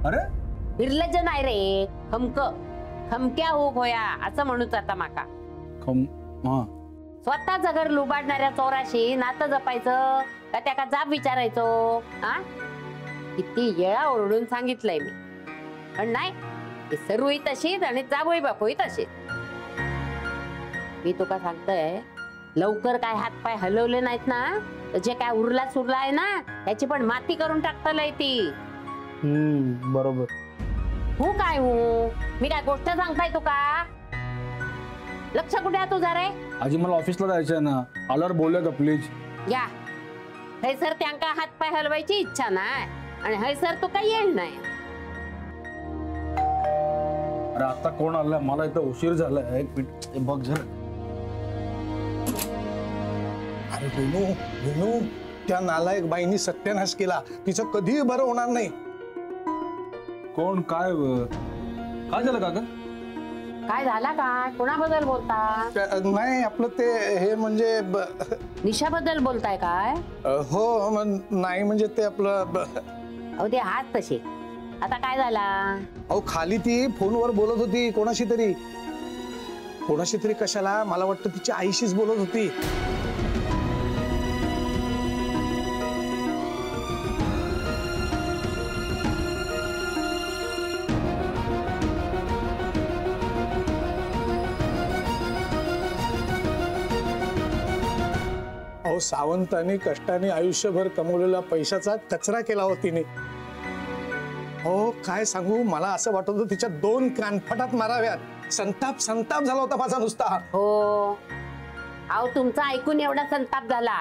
अरे निर्लज्ज नाही रे, खमक्या उभ होया असं म्हणूच आता माका. स्वतःच घर लुबाडणाऱ्या चोराशी नातं जपायचं का त्याका जाब विचारायचो? हा, किती वेळा ओरडून सांगितलंय मी, पण नाही, ही सर्वही तशीच आणि जाबोई बापोही तशीच. मी तुका सांगतोय, लवकर काय हात पाय हलवले नाहीत ना, तर जे काय उरला सुरला आहे ना त्याची पण माती करून टाकतलंय ती. बरोबर. हो काय हो, मी काय गोष्ट सांगताय तुका? लक्ष कुठे आहे तुझा रे? आजी मला ऑफिसला जायचंय ना, आल्यावर बोलूया का प्लीज? या हैसर त्यांका हात पाय हलवायची इच्छा नाही आणि हैसर तू काही येईल नाही. अरे आता कोण आलाय? मला इथं उशीर झालाय. एक मिनिट बघ जरा. अरे रेणू, त्या नालायक बाईंनी सत्यानाश केला. तिचं कधीही बरं होणार नाही. कोण? काय झालं काका? काय झाला काय? कोणाबद्दल बोलता? नाही आपलं ते हे म्हणजे निशाबद्दल बोलताय काय? हो नाही म्हणजे ते आपलं अहो ते हात तसे. आता काय झाला? अहो खाली ती फोनवर बोलत होती कोणाशी तरी कशाला? मला वाटतं तिच्या आईशीच बोलत होती. अहो सावंतांनी कष्टाने आयुष्यभर कमवलेला पैशाचा कचरा केला होता तिने. हो काय सांगू, मला असं वाटत होतं तिच्या 2 कानफटात माराव्यात. संताप झाला होता माझा नुसता. हो अहो तुमचा ऐकून एवढा संताप झाला.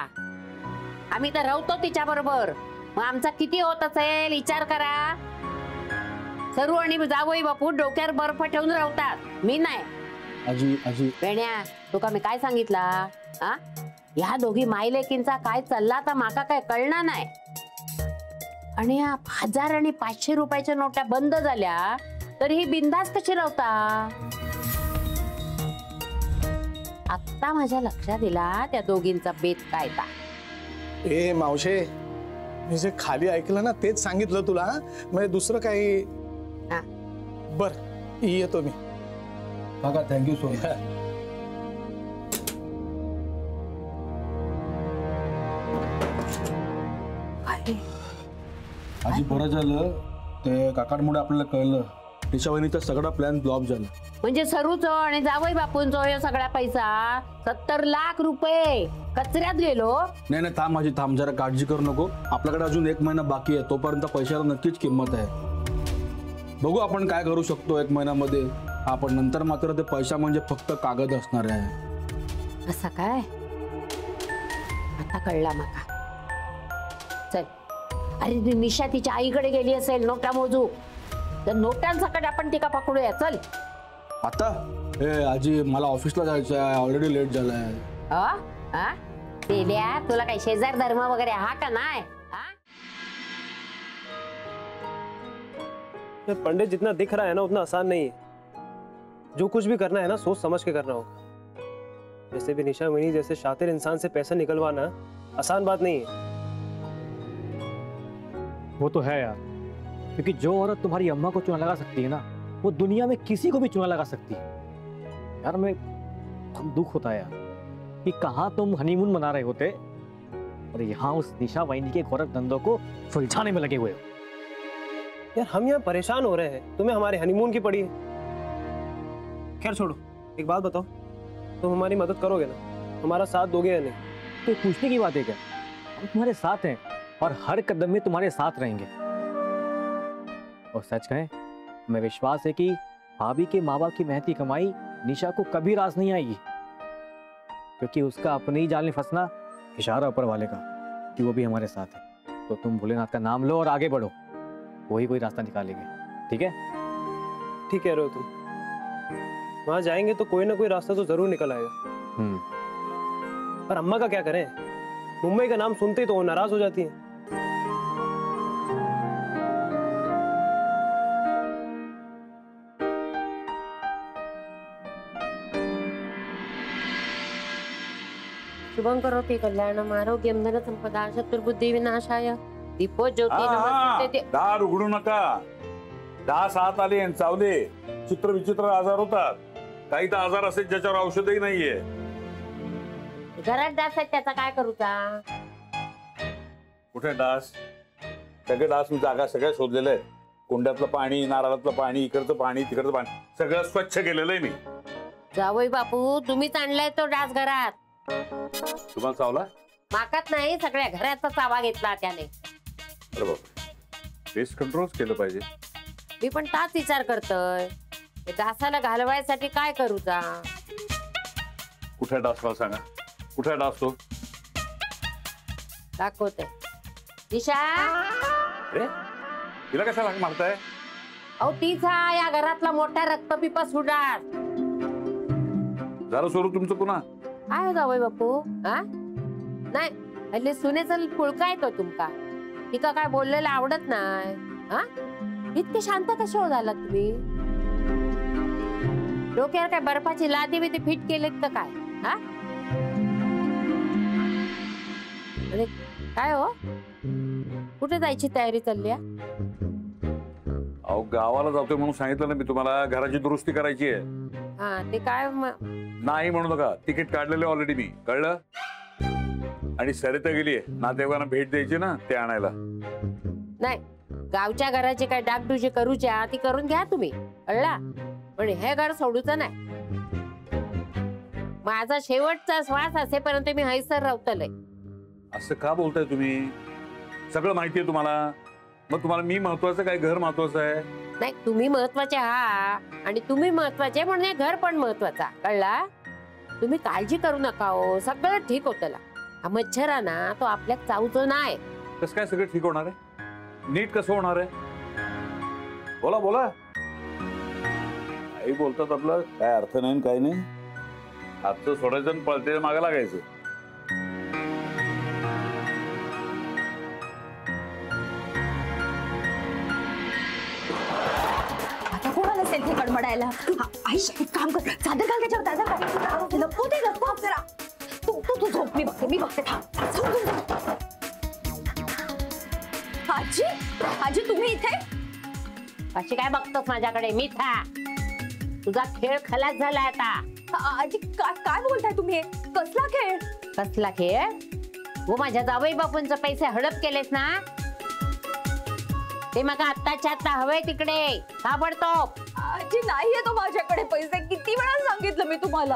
आम्ही तर राहतो तिच्या बरोबर, मग आमचा किती होत असेल विचार करा. सर्व आणि जावई बापू डोक्यावर बर्फ ठेवून राहतात, मी नाही. आजी वेण्या, तुका मी काय सांगितला? हा, ह्या दोघी मायलेकींचा काय चालला तर माका काय कळणार नाही. आणि या 1000 आणि 500 रुपयाच्या नोटा बंद झाल्या तरी ही बिंदास कशी राहता? आता माझ्या लक्षात दिला त्या दोघींचा बेत काय ता. ए मावशे, मी जे खाली ऐकलं ना तेच सांगितलं तुला, म्हणजे दुसरं काही. बर येतो मी. काका थँक्यू सो मच. आजी बरं झालं ते काकांमुळे आपल्याला कळलं. तिच्या वहिनीचा सगळा प्लॅन फ्लॉप झाला. म्हणजे सरूच आणि जावई बापूंचो हे सगळा पैसा 70 लाख रुपये कचऱ्यात गेलो. नाही थांब आजी थांब, जरा काळजी करू नको. आपल्याकडे अजून 1 महिना बाकी आहे, तोपर्यंत पैशाला नक्कीच किंमत आहे. बघू आपण काय करू शकतो 1 महिन्यामध्ये. आपण नंतर मात्र ते पैसा म्हणजे फक्त कागद असणार आहे. असं काय? आता कळला मला. चल, अरे ती निशा तिच्या आईकडे गेली असेल नोटा मोजू, तर नोटांसकट आपण तिका पकडूया. चल आता. ए आजी मला ऑफिसला जायचं आहे, ऑलरेडी लेट झालाय. तेल्या, तुला काही शेजार धर्म वगैरे हा का नाही? पंडित जितना दिख रहा है ना उतना आसान नहीं है. जो कुछ भी करना है ना सोच समझ के करना होगा. वैसे भी निशा मिनी जैसे शातिर इंसान से पैसा निकलवाना आसान बात नहीं है. वो तो है यार, क्योंकि जो औरत तुम्हारी अम्मा को चूना लगा सकती है ना, वो दुनिया में किसी को भी चूना लगा सकती है. यार मैं बहुत दुख होता है यार कि कहाँ तुम हनीमून मना रहे होते और यहाँ उस निशा वाहिनी के घोरक धंधों को सुलझाने में लगे हुए हो. यार हम यहाँ परेशान हो रहे हैं, तुम्हें हमारे हनीमून की पड़ी है. खैर छोड़ो, एक बात बताओ, तुम हमारी मदद करोगे ना? हमारा साथ दोगे या नहीं? तो पूछने की बात है क्या? हम तुम्हारे साथ हैं और हर कदम में तुम्हारे साथ रहेंगे. और सच कहें, हमें विश्वास है कि भाभी के माँ बाप की मेहनती कमाई निशा को कभी रास नहीं आएगी, क्योंकि उसका अपने ही जाल में फंसना इशारा ऊपर वाले का कि वो भी हमारे साथ है. तो तुम भोलेनाथ का नाम लो और आगे बढ़ो, वही कोई रास्ता निकालेंगे. ठीक है? ठीक कह रहे हो तुम. वहां जाएंगे तो कोई ना कोई रास्ता तो जरूर निकल आएगा. पर अम्मा का क्या करें? मुंबई का नाम सुनते ही तो वो नाराज हो जाती है. शुभं करोति कल्याणम आरोग्यम धन संपदा चतुर्बुद्धि विनाशाय दीपो ज्योती नमस्ते. दार उघडू नका. डास आत आले आणि चावले, चित्र विचित्र आजार होतात. काही तर आजार असेल ज्याच्यावर औषधही नाहीये. घरात डास आहेत त्याचा काय करूचा? कुठे डास? सगळे डास मी जागा सगळ्या शोधलेले आहेत. कुंड्यातलं पाणी, नारळातलं पाणी, इकडचं पाणी, तिकडचं पाणी, सगळं स्वच्छ केलेलं आहे मी. जावई बापू, तुम्हीच आणलाय तो डास घरात. तुम्हाला चावला? माकात नाही, सगळ्या घराचा चावा घेतला त्याने. अरे बाप, पेस्ट कंट्रोल केलं पाहिजे. मी पण ताच विचार करतोय, हे डासाला घालवायसाठी काय करूचा? कुठे डास मला सांगा, कुठे डास तो? दाखवते. दिशा, अरे तिला कशाला हाक मारताय? अहो तीच हा या घरातला मोठा रक्तपिपा सुडास. झालं स्वरूप तुमचं पुन्हा? काय हो जावई बापू? हा नाही, हल्ली सुनेचा पुळका येतो तुमका. तिका काय बोललेलं आवडत नाही. हा इतके शांत कसे हो झालात तुम्ही? डोक्यावर काय बर्फाची लादी बिदी फिट केलेत का काय? हा आणि काय हो, कुठे जायची तयारी चालली आहे? अहो गावाला जातोय म्हणून सांगितलं ना मी तुम्हाला. घराची दुरुस्ती करायची आहे. हा ते काय नाही म्हणू नका, तिकीट काढलेले ऑलरेडी मी, कळलं? आणि सरिता गेलीये नातेवाईकांना भेट द्यायची ना, ते आणायला. नाही, गावच्या घराची काय डागडुजी करूच्या ती करून घ्या तुम्ही, कळला? पण हे घर सोडूचं नाही. माझा शेवटचा श्वास असेपर्यंत मी हैसर राहतलय. असं का बोलताय तुम्ही? सगळं माहितीये तुम्हाला. मग तुम्हाला मी महत्वाचं काय, घर महत्वाचं आहे? नाही, तुम्ही महत्वाचे हा आणि तुम्ही महत्वाचे म्हणजे घर पण महत्वाचा, कळला? तुम्ही काळजी करू नका हो, सगळं ठीक होतं. हा मच्छर ना तो आपल्या चावतो नाही. कसं काय सगळं ठीक होणार आहे? नीट कसं होणार आहे? बोला बोला. काही बोलतात आपलं काय अर्थ नाही काय नाही. हातचं सोडायचं आणि पळते मागे लागायचं. आता कोणाला असेल ते कडमडायला? आईश एक काम कर, चादर घाल त्याच्यावर, चादर घाल. लपू दे, लपू जरा. तू तू तू झोप, मी बघते थांब. समजून जा. आजी, आजी तुम्ही इथे? अशी काय बघतोस माझ्याकडे? मी था तुझा खेळ खलास झाला आता. आजी काय बोलताय तुम्ही? कसला खेळ? कसला खेळ? हो माझ्या जावई बापूंचे पैसे हडप केलेस ना, ते मग आत्ताच्या आत्ता हवे तिकडे ताबडतोब. आजी नाहीये तो माझ्याकडे पैसे, किती वेळा सांगितलं मी तुम्हाला.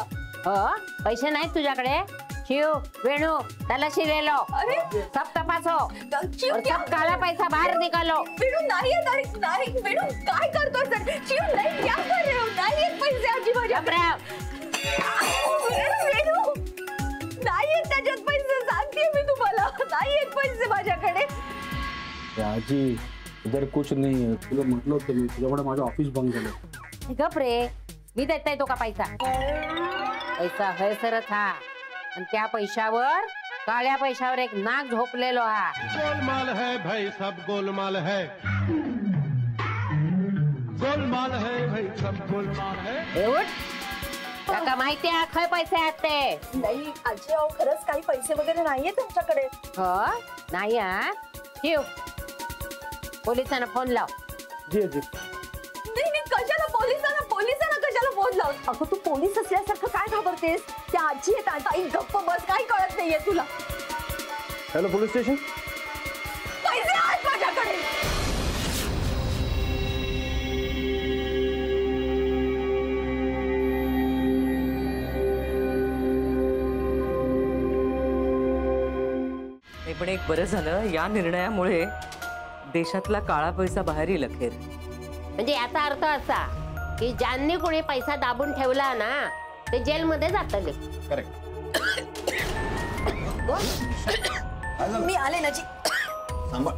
पैसे नाहीत तुझ्याकडे? शिव, वेणू, तलाशी ले लो. अरे सब तपासो शिव, और सब काला पैसा बाहर निकालो. वेणू नाहीये, नाही वेणू काय करतोय सर? शिव नाही, क्या कर रहे हो? नाहीये पैसे आजी माझ्याकडे. वेणू नाहीये त्याच्यात पैसे, सांगते मी तुम्हाला, नाहीये पैसे माझ्याकडे. आजी इधर कुछ नहीं है. तुला म्हटलं होतं मी, तुझ्याकडे माझं ऑफिस बंद झालं. गप रे, मी देता येतो का पैसा? पैसा हैसरच हा, आणि त्या पैशावर, काळ्या पैशावर एक नाग झोपलेलो हा. गोलमाल है भाई, सब गोलमाल है. गोलमाल है भाई, सब गोलमाल है. एवढ काका माहिती आहे खय पैसे आहेत ते? नाही आजी, अहो खरंच काही पैसे वगैरे नाहीये तुमच्याकडे. हो नाही हा. ठेव, पोलिसांना फोन लाव. जी जी. नाही कशाला पोलिसांना कशाला फोन लाव? अगं तू पोलीस असल्यासारखं काय घाबरतेस? त्या आजी आहेत, आई गप्प बस, काही कळत नाहीये तुला. Hello police station. पैसे आहेत माझ्याकडे. हे पण एक बरं झालं, या निर्णयामुळे देशातला काळा पैसा बाहेर येईल अखेर. म्हणजे याचा अर्थ असा की ज्यांनी कोणी पैसा दाबून ठेवला ना, ते जेलमध्ये जातले. मी आले ना जी. सांभाळ.